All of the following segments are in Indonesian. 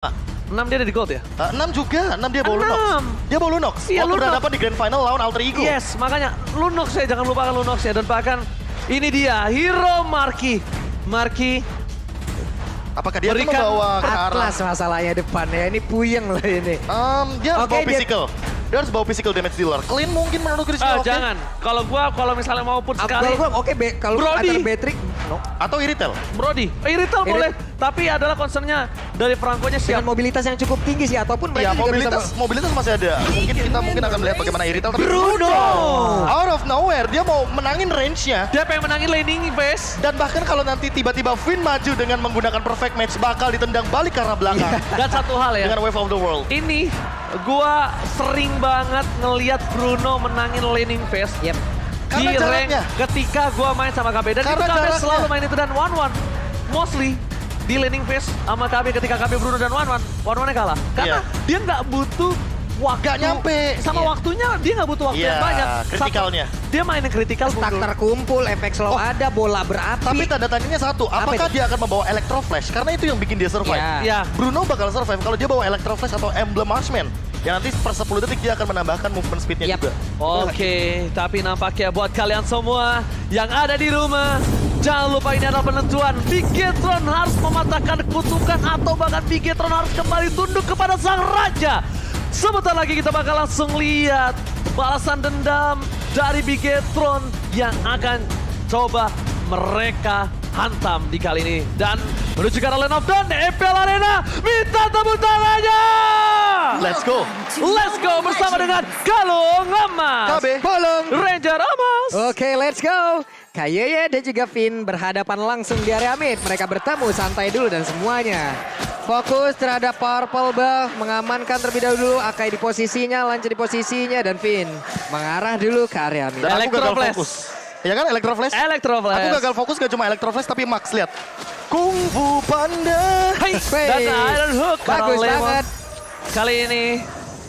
6 dia ada di gold ya? 6 juga, 6 dia bawa Lunox. Dia bawa Lunox. Iya, Waktu Lunox. berhadapan di Grand Final lawan Alter Ego. Yes, makanya Lunox ya, jangan lupakan Lunox ya. Dan bahkan ini dia, hero Marky. Marky Apakah dia akan berikan membawa ke arah... Atlas masalahnya depan ya, ini puyeng loh ini. Dia harus Oke, bawa dia- physical. Dia harus bawa physical damage dealer. Clean mungkin menurut Chris oke. jangan. Kalau misalnya mau put sekali, Oke, kalau Brody. antara Beatrix, no. Atau Iritel. Brody, Irrital boleh. Tapi adalah concernnya dari Franco-nya Dengan siap. mobilitas yang cukup tinggi sih, ataupun Ya, mereka juga bisa... mobilitas masih ada. Kita mungkin akan melihat bagaimana Iritel. Tapi Bruno! out of nowhere, dia mau menangin range-nya. Dia pengen menangin laning base. Dan bahkan kalau nanti tiba-tiba Finn maju dengan menggunakan perfect match, bakal ditendang balik ke arah belakang. Dan satu hal ya, Dengan Wave of the World. ini gua sering banget ngelihat Bruno menangin laning phase Yep. di Karena rank jaraknya. ketika gua main sama KB. Dan Karena itu KB jaraknya. selalu main itu dan 1-1. Mostly di laning phase sama KB ketika KB Bruno dan 1-1. 1-1-nya kalah. Karena dia nggak butuh waktu. Nggak nyampe. Sama Iya. waktunya dia nggak butuh waktu Iya, yang banyak. kritikalnya. Dia main yang kritikal Tak mundur. terkumpul, efek slow ada, bola berapi. Tapi tanda tanyanya satu, apakah itu? dia akan membawa Electro Flash? Karena itu yang bikin dia survive. Iya. Ya. Bruno bakal survive kalau dia bawa Electro Flash atau Emblem Marksman. Yang nanti per 10 detik dia akan menambahkan movement speed-nya Yap. juga. Oke, tapi nampaknya buat kalian semua yang ada di rumah, jangan lupa ini adalah penentuan. Bigetron harus mematahkan kutukan atau bahkan Bigetron harus kembali tunduk kepada sang raja. Sebentar lagi kita bakal langsung lihat balasan dendam dari Bigetron yang akan coba mereka hantam di kali ini. Dan menuju ke arah Lane of Dawn, EPL Arena, minta tepuk tangannya! Let's go. Let's go bersama dengan Galung Emas. KB. Bolong. Ranger Emas. Oke, let's go. Kayeye dan juga Finn berhadapan langsung di area mid. Mereka bertemu, santai dulu dan semuanya. Fokus terhadap Purple Buff, mengamankan terlebih dahulu. Akai di posisinya, Lance di posisinya, dan Finn mengarah dulu ke area mid. Dan aku Electro gagal Flash. fokus. Ya kan Electro Flash? Electro Flash. Aku gagal fokus gak cuma Electro Flash tapi Max lihat. Kung Fu Panda. Hai. Wey. Dan Iron Hook. Bagus karena Lemon banget. Kali ini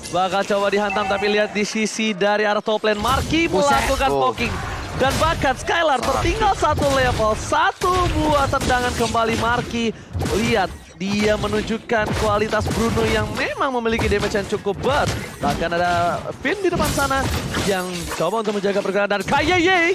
bakal coba dihantam, tapi lihat di sisi dari arah top lane. Marky Buset. melakukan Oh. poking. Dan bahkan Skylar tertinggal satu level. Satu buah tendangan kembali Marky. Lihat, dia menunjukkan kualitas Bruno yang memang memiliki damage yang cukup berat. Bahkan ada Finn di depan sana yang coba untuk menjaga pergerakan. Dan Kayeye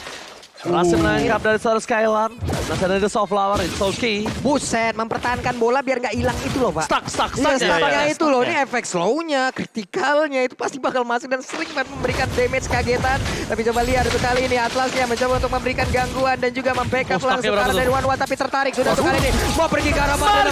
berhasil menangkap dari seorang Skylar. Masih ada The Soft Flower, it's okay. Buset, mempertahankan bola biar nggak hilang itu loh, Pak. Stuck. Iya, ya, stucknya ya, itu loh, stucknya. ini efek slow-nya, kritikalnya itu pasti bakal masuk dan sering banget memberikan damage kagetan. Tapi coba lihat untuk kali ini Atlasnya mencoba untuk memberikan gangguan dan juga membackup Oh, stucknya langsung ke berapa arah tuh? dari Wanwa, tapi tertarik sudah untuk kali ini. Mau pergi ke arah mana?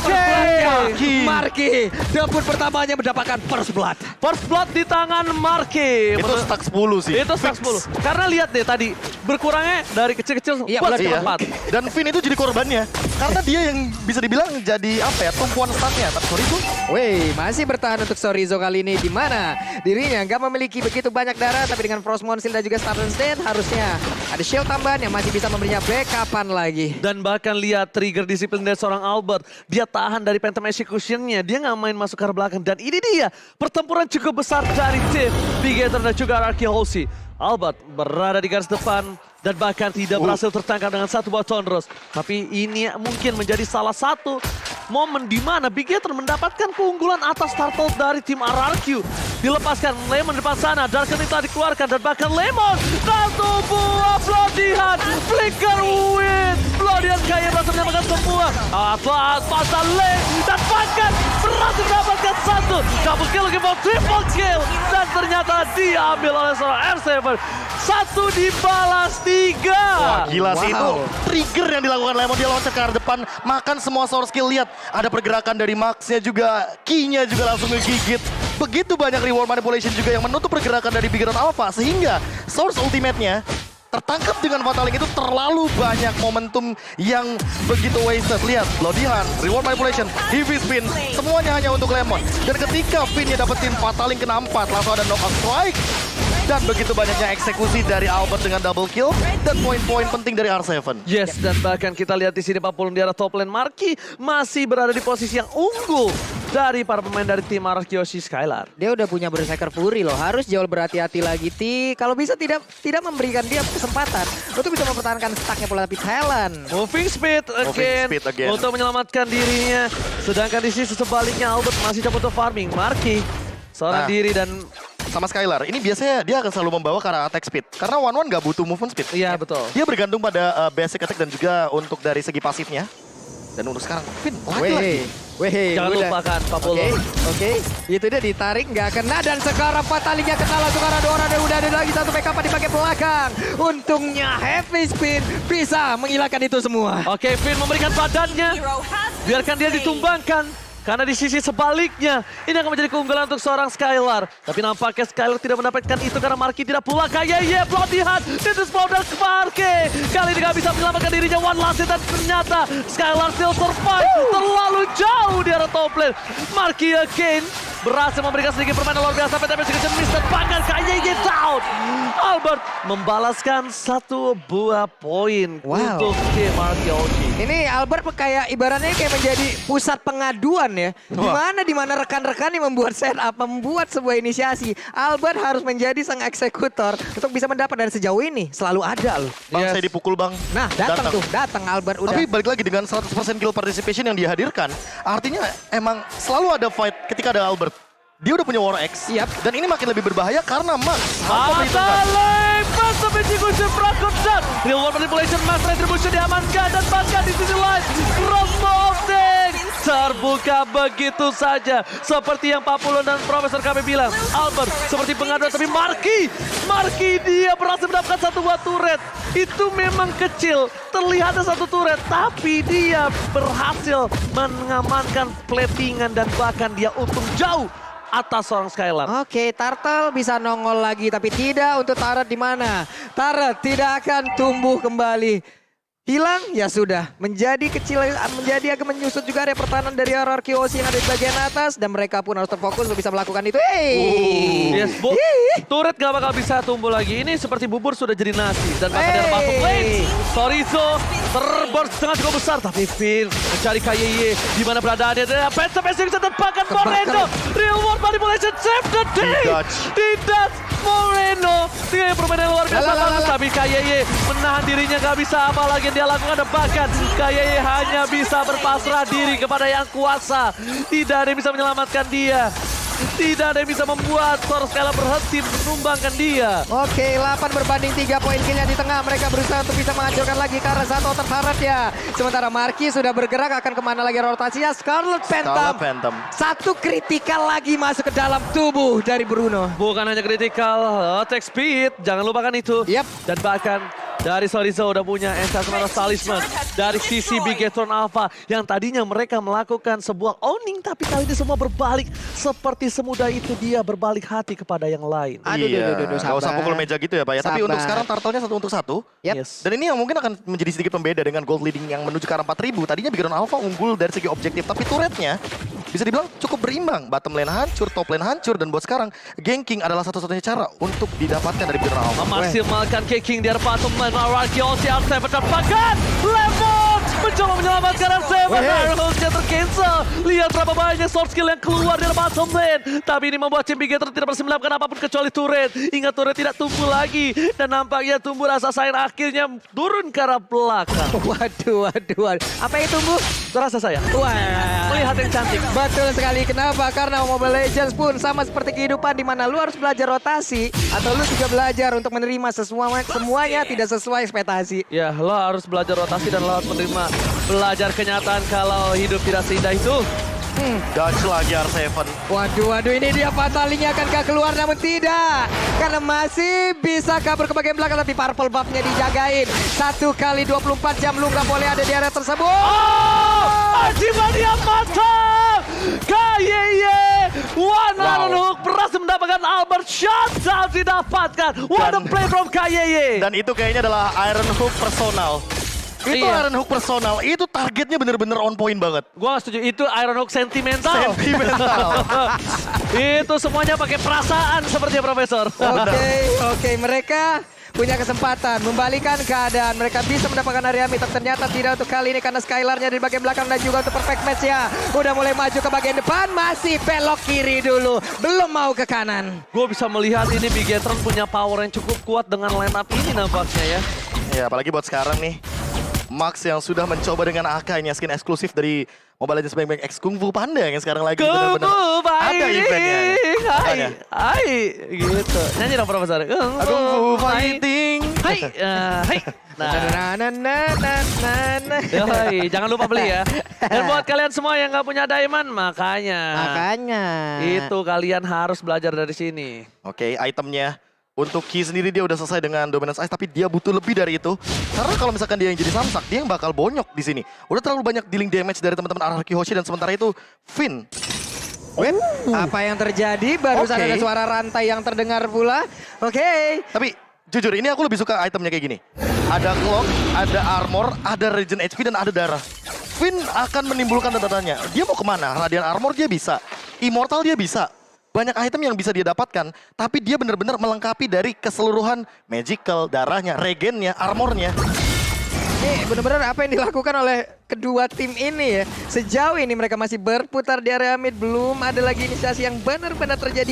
Marky, debut pertamanya mendapatkan first blood. First blood di tangan Marky. Itu stuck 10 sih. Itu stuck 10. Karena lihat deh tadi, berkurangnya dari kecil-kecil Iya, buat benar. cepat. Dan Finn itu jadi korbannya. Karena dia yang bisa dibilang jadi apa ya, tumpuan startnya. Tapi sorry tuh. Wih, masih bertahan untuk Sorizo kali ini, di mana dirinya nggak memiliki begitu banyak darah, tapi dengan Frostmourne Shield dan juga Stardust Stand harusnya ada shield tambahan yang masih bisa memberinya backupan lagi. Dan bahkan lihat trigger disiplin dari seorang Albert. Dia tahan dari Phantom Execution-nya. Dia nggak main masuk ke arah belakang. Dan ini dia pertempuran cukup besar dari tim Bigetron dan juga Arky Halsey. Albert berada di garis depan dan bahkan tidak berhasil tertangkap dengan satu buah Thundros. Tapi ini mungkin menjadi salah satu momen di mana Bigetron mendapatkan keunggulan atas turtle dari tim RRQ. Dilepaskan Lemon di depan sana, Darken telah dikeluarkan dan bahkan Lemon satu buah Bloodihan, Flicker Win. Bloodihan kaya berhasil mendapatkan semua. Atlas pasal lane dan bahkan berhasil mendapatkan satu. Double kill lagi mau triple kill. Dan ternyata diambil oleh seorang R7. Satu dibalas 3. Wah gila sih itu Wow. trigger yang dilakukan Lemon. Dia loncat ke arah depan, makan semua source skill. Lihat ada pergerakan dari Max-nya juga, Key-nya juga langsung ngegigit. Begitu banyak reward manipulation juga yang menutup pergerakan dari Bigetron Alpha. Sehingga source ultimate-nya tertangkap dengan Fataling itu terlalu banyak momentum yang begitu wasted. Lihat, Bloodihan, reward manipulation, heavy spin, semuanya hanya untuk Lemon. Dan ketika Finn-nya dapetin Fataling kena 4, langsung ada knockout strike. Dan begitu banyaknya eksekusi dari Albert dengan double kill dan poin-poin penting dari R7. Yes, dan bahkan kita lihat di sini Papulung di arah top lane. Marky masih berada di posisi yang unggul. dari para pemain dari tim Arkeoshi Skylar. Dia udah punya Berserker Fury loh, harus jauh berhati-hati lagi. Kalau bisa tidak memberikan dia kesempatan untuk bisa mempertahankan stacknya pula, tapi Talon. Moving speed again untuk menyelamatkan dirinya. Sedangkan di sisi sebaliknya Albert masih coba untuk farming. Marky seorang diri dan sama Skylar, ini biasanya dia akan selalu membawa ke arah attack speed. Karena One nggak butuh movement speed. iya betul. Dia bergantung pada basic attack dan juga untuk dari segi pasifnya. Dan untuk sekarang, Finn, lagi. Jangan lupakan Papolo. Oke. Itu dia ditarik, nggak kena. Dan sekarang Fatalinya kena langsung karena Dora. Dan udah ada lagi satu backup di bagian belakang. Untungnya Heavy Spin bisa menghilangkan itu semua. Oke, Finn memberikan badannya. Biarkan dia ditumbangkan. Karena di sisi sebaliknya, ini akan menjadi keunggulan untuk seorang Skylar. Tapi nampaknya Skylar tidak mendapatkan itu karena Marky tidak pulang. Kayak pelatihan, Titus Powder ke Marky. Kali ini gak bisa menyelamatkan dirinya, one last hit, dan ternyata Skylar still survive. Terlalu jauh di arah top lane. Marky again berhasil memberikan sedikit permainan luar biasa. PTP Execution Mister bahkan KYY down. Albert membalaskan satu buah poin untuk tim Arkeoshi. Ini Albert kayak ibaratnya kayak menjadi pusat pengaduan ya. Dimana rekan-rekan yang membuat setup, membuat sebuah inisiasi. Albert harus menjadi sang eksekutor untuk bisa mendapat, dan sejauh ini selalu ada loh. Bang, saya dipukul bang. Nah datang Albert udah. Tapi balik lagi dengan 100% kill participation yang dihadirkan. Artinya emang selalu ada fight ketika ada Albert. Dia udah punya War X. Dan ini makin lebih berbahaya karena Max. Atalay, Phantom Execution Prakotan. Real World Manipulation, Mass Retribution diamankan. Dan bahkan di sisi lain, Crossmolding terbuka begitu saja. Seperti yang Papulon dan Profesor KB bilang. Albert seperti pengaduan, tapi Marky dia berhasil mendapatkan satu buah turret. Itu memang kecil, terlihat ada satu turret. Tapi dia berhasil mengamankan platingan dan bahkan dia untung jauh atas seorang Skylar. Oke, Turtle bisa nongol lagi, tapi tidak untuk Turret di mana. Turret tidak akan tumbuh kembali. Hilang, ya sudah. Menjadi kecil, menjadi agak menyusut juga area pertahanan dari Arkeoshi yang ada di bagian atas. Dan mereka pun harus terfokus untuk bisa melakukan itu. Yes, turret gak bakal bisa tumbuh lagi. Ini seperti bubur sudah jadi nasi. Dan bahkan dari masuk lane. Sorizo terburst sangat cukup besar. Tapi Finn mencari KYY. Di mana beradaannya. Dan Phantom Execution dan bahkan Moreno. Real World Manipulation save the day. Tidak. Moreno dengan permainan luar biasa bagus, tapi KYY menahan dirinya, gak bisa apa lagi yang dia lakukan. Dan bahkan KYY hanya bisa berpasrah diri kepada yang kuasa. Tidak ada yang bisa menyelamatkan dia. Tidak ada yang bisa membuat Thor Skylar berhenti menumbangkan dia. Oke, 8 berbanding 3 poin killnya di tengah. Mereka berusaha untuk bisa menghancurkan lagi karena satu outer ya. Sementara Marky sudah bergerak akan kemana lagi rotasinya. Scarlet Phantom. Satu kritikal lagi masuk ke dalam tubuh dari Bruno. Bukan hanya kritikal, attack speed. Jangan lupakan itu. Dan bahkan dari Sorizo udah punya Enchantress Talisman. Dari sisi Bigetron Alpha yang tadinya mereka melakukan sebuah owning, tapi kali ini semua berbalik. Seperti semudah itu dia berbalik hati kepada yang lain. Aduh, gak usah pukul meja gitu ya Pak ya. Tapi untuk sekarang Turtle-nya 1 untuk 1. Dan ini yang mungkin akan menjadi sedikit pembeda dengan gold leading yang menuju ke arah 4000. Tadinya Bigetron Alpha unggul dari segi objektif, tapi turretnya bisa dibilang cukup berimbang. Bottom lane hancur, top lane hancur, dan buat sekarang ganking adalah satu-satunya cara untuk didapatkan dari Bigetron Alpha. Memaksimalkan ganking di arah bottom lane. Arkeoshi R7 terpakan. Lemon mencoba menyelamatkan R7. Ironhawk-nya tercancel. Lihat berapa banyak sword skill yang keluar dari bottom lane. Tapi ini membuat Team Bigetron tidak bisa melakukan apapun kecuali turret. Ingat turret tidak tumbuh lagi. Dan nampaknya tumbuh rasa sayang akhirnya turun ke arah belakang. Waduh. Apa yang tumbuh? Rasa sayang. Melihat yang cantik. Betul sekali. Kenapa? Karena Mobile Legends pun sama seperti kehidupan, di mana lu harus belajar rotasi. Atau lu juga belajar untuk menerima semuanya tidak sesuai ekspektasi. Ya, lo harus belajar rotasi dan lo harus menerima belajar kenyataan kalau hidup tidak seindah itu. Dodge lagi R7. Waduh, ini dia Fatalinya akankah keluar, namun tidak. Karena masih bisa kabur ke bagian belakang, tapi purple buff-nya dijagain. 1 kali 24 jam lu nggak boleh ada di area tersebut. Ajimania matang! KYY! One Ironhawk berhasil mendapatkan Albert shutdown didapatkan. What a play from KYY! Dan itu kayaknya adalah Ironhawk personal. Itu Ironhawk personal, itu targetnya bener-bener on point banget. Gua setuju, itu Ironhawk sentimental. Sentimental. Itu semuanya pakai perasaan seperti Profesor. Oke, mereka punya kesempatan membalikan keadaan. Mereka bisa mendapatkan area mid, tapi ternyata tidak untuk kali ini karena Skylarnya di bagian belakang dan juga untuk perfect match ya. Udah mulai maju ke bagian depan, masih belok kiri dulu, belum mau ke kanan. Gue bisa melihat ini Bigetron punya power yang cukup kuat dengan line up ini nampaknya ya. Ya, apalagi buat sekarang nih. Max yang sudah mencoba dengan AK ini skin eksklusif dari Mobile Legends Bang Bang X Kung Fu Panda yang sekarang lagi benar-benar ada eventnya. Hai, gitu. Nyanyi dong Profesor. Kung Fu Fighting. Hai, hai. Yoi, jangan lupa beli ya. Dan buat kalian semua yang nggak punya diamond, makanya itu kalian harus belajar dari sini. Oke, itemnya. Untuk Ki sendiri dia udah selesai dengan Dominance Ice, tapi dia butuh lebih dari itu. Karena kalau misalkan dia yang jadi Samsak, dia yang bakal bonyok di sini. Udah terlalu banyak dealing damage dari teman-teman Araki Hoshi dan sementara itu Finn. Apa yang terjadi? Barusan ada suara rantai yang terdengar pula. Oke. Tapi jujur ini aku lebih suka itemnya kayak gini. Ada clock, ada armor, ada regen HP dan ada darah. Finn akan menimbulkan tanda-tanya. Dia mau kemana? Radiant armor dia bisa. Immortal dia bisa. Banyak item yang bisa dia dapatkan, tapi dia benar-benar melengkapi dari keseluruhan magical, darahnya, regennya, armornya. Ini benar-benar apa yang dilakukan oleh kedua tim ini ya. Sejauh ini mereka masih berputar di area mid, belum ada lagi inisiasi yang benar-benar terjadi.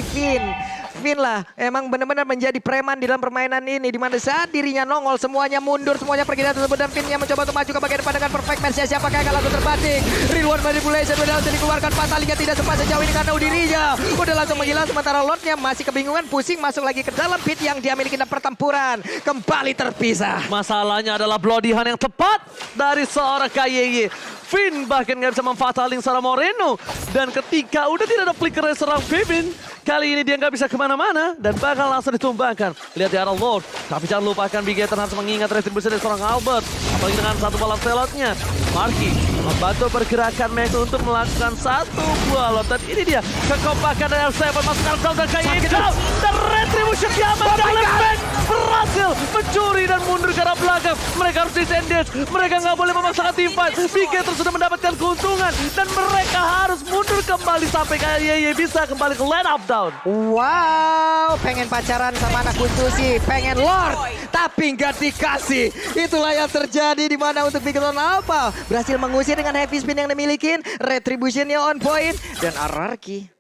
Finn lah emang benar-benar menjadi preman di dalam permainan ini, di mana saat dirinya nongol semuanya mundur, semuanya pergi dan tersebut, dan Finn-nya mencoba untuk maju ke bagian depan dengan perfect match. Siapakah yang akan langsung terpancing? Reward manipulation udah langsung dikeluarkan, Fatalinya tidak sempat sejauh ini karena dirinya udah langsung menghilang, sementara Lordnya masih kebingungan, pusing masuk lagi ke dalam pit yang dia miliki dan pertempuran kembali terpisah. Masalahnya adalah bloody hand yang tepat dari seorang KYY. Finn bahkan nggak bisa memfatalin seorang Moreno. Dan ketika udah tidak ada flicker dari seorang Vivin, kali ini dia nggak bisa kemana-mana dan bakal langsung ditumbangkan. Lihat di arah Lord, tapi jangan lupakan Bigetron harus mengingat retribusi dari seorang Albert. Apalagi dengan satu balap selotnya. Marky membantu pergerakan Max untuk melakukan satu buah lot. Dan ini dia kekompakan dari R7 masukkan down dan KYY down. Dan retribusi kiamat dan Max berhasil mencuri dan mundur ke arah belakang. Mereka harus disengage, mereka nggak boleh memaksakan team fight. Bigetron sudah mendapatkan keuntungan dan mereka harus mundur kembali sampai KYY bisa kembali ke line up down. Wow, pengen pacaran sama anak kuntusi, pengen Lord, tapi nggak dikasih. Itulah yang terjadi di mana untuk Bigetron Alpha berhasil mengusir dengan heavy spin yang dimiliki, retributionnya on point, dan Ararki.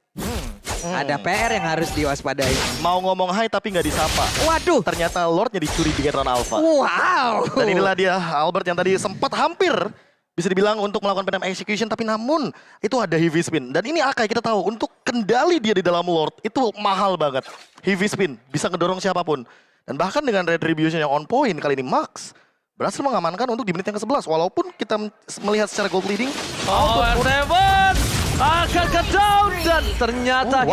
Ada PR yang harus diwaspadai. Mau ngomong hai tapi nggak disapa. Waduh, Ternyata Lordnya dicuri Bigetron Alpha. wow. Dan inilah dia Albert yang tadi sempat hampir bisa dibilang untuk melakukan Phantom Execution, tapi namun itu ada heavy spin. Dan ini Akai kita tahu untuk kendali dia di dalam Lord itu mahal banget. Heavy spin bisa ngedorong siapapun. Dan bahkan dengan retribution yang on point kali ini Max berhasil mengamankan untuk di menit yang ke-11. Walaupun kita melihat secara gold leading. R7 akan ke down dan ternyata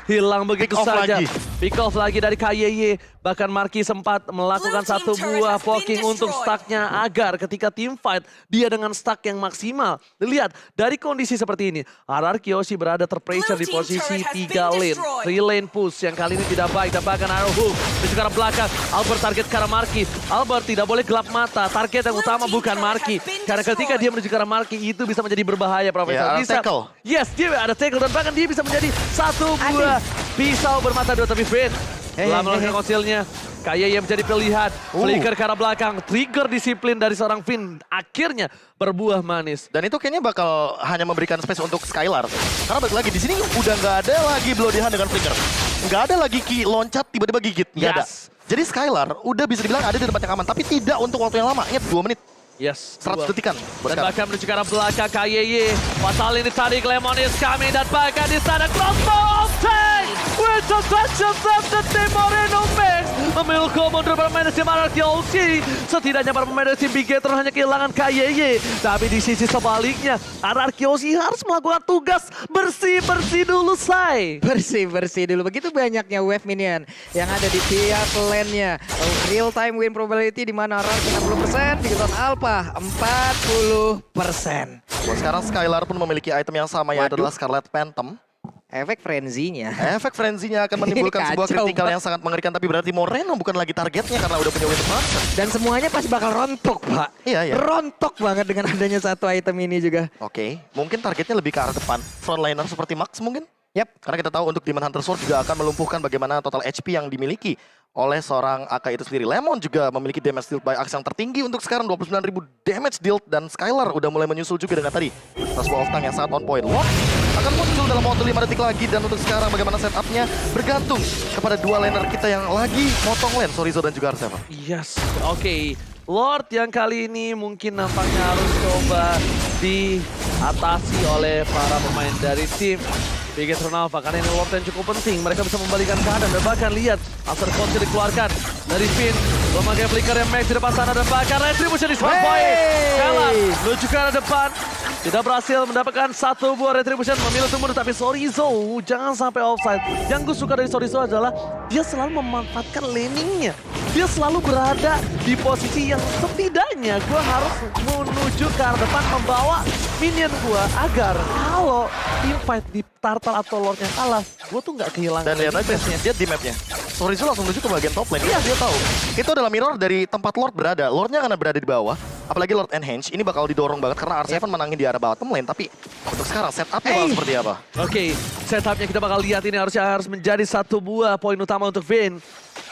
hilang begitu Pick off saja. lagi. Pick off lagi dari KYY. Bahkan Marky sempat melakukan satu buah poking untuk stacknya agar ketika team fight dia dengan stack yang maksimal. Lihat dari kondisi seperti ini, Araki Hoshi berada terpressure di posisi 3 lane. 3 lane push yang kali ini tidak baik dan bahkan arrow hook di sekarang belakang. Albert target ke arah Marky. Albert tidak boleh gelap mata. Target yang utama bukan Marky. Karena ketika dia menuju ke arah Marky itu bisa menjadi berbahaya, Profesor. Ya, ada tackle. Yes, dia ada tackle dan bahkan dia bisa menjadi satu buah pisau bermata dua, tapi Finn setelah melakukan konsilnya, KYY menjadi pilihan. Flicker ke arah belakang, trigger disiplin dari seorang Finn akhirnya berbuah manis. Dan itu kayaknya bakal hanya memberikan space untuk Skylar. Karena balik lagi di sini udah nggak ada lagi bloody hand dengan flicker. Nggak ada lagi Ki loncat tiba-tiba gigit, nggak ada. Jadi Skylar udah bisa dibilang ada di tempat yang aman, tapi tidak untuk waktu yang lama. Ingat 2 menit. Yes, 100 detikan. Dan bahkan menuju ke arah belakang KYY. Fatal ini tadi Lemon is coming dan bahkan di sana crossbow of tank. With the touch of the team Moreno Max. Memilih mundur bermain di Araki Hoshi. Setidaknya para pemain dari tim Bigetron hanya kehilangan KYY. Tapi di sisi sebaliknya, Araki Hoshi harus melakukan tugas bersih-bersih dulu, Say. Bersih-bersih dulu. Begitu banyaknya wave minion yang ada di pihak lane-nya. Real time win probability di mana Araki 60%, Bigetron Alpha 40%. Buat sekarang Skylar pun memiliki item yang sama yang adalah Scarlet Phantom. Efek frenzy-nya. Efek frenzy-nya akan menimbulkan sebuah Kacau, kritikal Pak. yang sangat mengerikan. Tapi berarti Moreno bukan lagi targetnya karena udah punya Winter Master. Dan semuanya pasti bakal rontok, Pak. Iya. Rontok banget dengan adanya satu item ini juga. Oke, mungkin targetnya lebih ke arah depan. Frontliner seperti Max mungkin? Yap. Karena kita tahu untuk Demon Hunter Sword juga akan melumpuhkan bagaimana total HP yang dimiliki oleh seorang AK itu sendiri. Lemon juga memiliki damage dealt by Axe yang tertinggi untuk sekarang 29.000 damage dealt, dan Skylar udah mulai menyusul juga dengan tadi sebuah off tank yang sangat on point. Lord akan muncul dalam waktu 5 detik lagi, dan untuk sekarang bagaimana setupnya bergantung kepada dua laner kita yang lagi motong lane, Sorizo dan juga R7. Yes, oke. Lord yang kali ini mungkin nampaknya harus coba diatasi oleh para pemain dari tim Bigetron Alpha, karena ini Lord yang cukup penting. Mereka bisa membalikan keadaan, dan bahkan lihat Master Coach dikeluarkan dari Finn, memakai flicker yang Max di depan sana, dan bahkan Retribution di spot point. Skylar menuju ke arah depan, tidak berhasil mendapatkan satu buah Retribution, memilih untuk mundur, tapi Sorizo jangan sampai offside. Yang gue suka dari Sorizo adalah dia selalu memanfaatkan laningnya. Dia selalu berada di posisi yang setidaknya gue harus menuju ke arah depan membawa minion gue, agar kalau teamfight di Turtle atau Lordnya kalah, gue tuh nggak kehilangan. Dan lihat aja, dia di mapnya. Sorizo langsung menuju ke bagian top lane. Iya, dia tahu. Itu adalah mirror dari tempat Lord berada. Lordnya karena berada di bawah, apalagi Lord Enhance, ini bakal didorong banget karena R7 menangin di arah bottom lane. Tapi untuk sekarang setupnya bakal seperti apa? Oke, setupnya kita bakal lihat, ini harus menjadi satu buah poin utama untuk Vayne.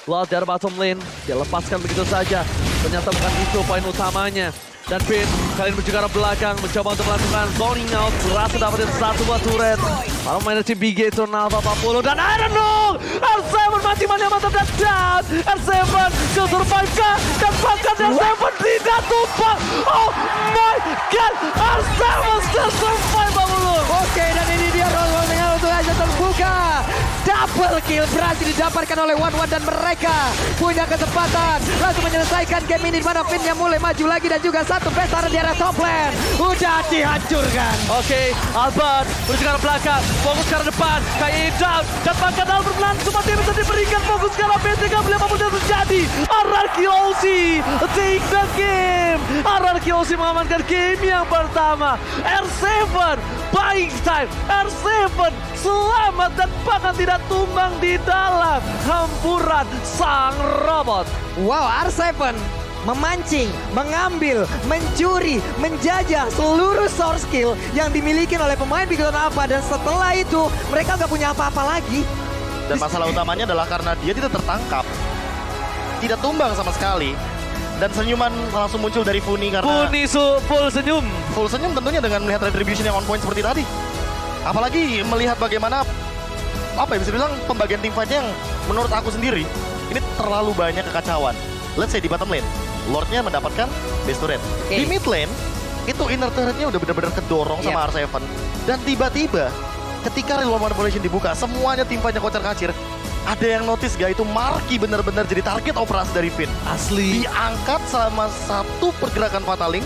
Lord dari bottom lane, dia lepaskan begitu saja. Ternyata bukan itu poin utamanya. Dan Vayne kali ini menuju ke arah belakang, mencoba untuk melakukan zoning out. Berhasil dapetin satu buah turret. Para pemain tim Bigetron Alpha 40, dan Iron Dog! R7 masih mantap dan down! R7 still survive kah? Dan bahkan R7 tidak tumpah! Oh my god! R7 still survive, Bang Ulu! Oke, dan ini dia roll-rollnya untuk aja terbuka. Double kill berhasil didapatkan oleh One dan mereka punya kesempatan langsung menyelesaikan game ini, di mana Finn yang mulai maju lagi dan juga satu besar di arah top lane. Udah dihancurkan. Oke, Albert menuju ke arah belakang, fokus ke arah depan, kayak down, dan bahkan Albert langsung mati bisa diberikan fokus ke arah B3, apapun yang terjadi. RRQOC take the game. RRQOC mengamankan game yang pertama. R7 buying time, R7 selamat dan bahkan tidak tumbang di dalam hamburan sang robot. Wow, R7 memancing, mengambil, mencuri, menjajah seluruh source skill yang dimiliki oleh pemain Bigetron Alpha, dan setelah itu mereka nggak punya apa-apa lagi. Dan masalah utamanya adalah karena dia tidak tertangkap, tidak tumbang sama sekali. Dan senyuman langsung muncul dari Funi karena Full senyum. full senyum tentunya dengan melihat retribution yang on point seperti tadi. Apalagi melihat bagaimana, apa ya, bisa bilang pembagian team fight yang menurut aku sendiri ini terlalu banyak kekacauan. Let's say di bottom lane, Lordnya mendapatkan base turret. Oke. Di mid lane, itu inner turretnya udah benar-benar kedorong sama R7. Dan tiba-tiba ketika Real Manipulation dibuka, semuanya team fightnya kocar-kacir. Ada yang notice gak itu Marky benar-benar jadi target operasi dari Finn. Asli. Diangkat sama satu pergerakan Fataling,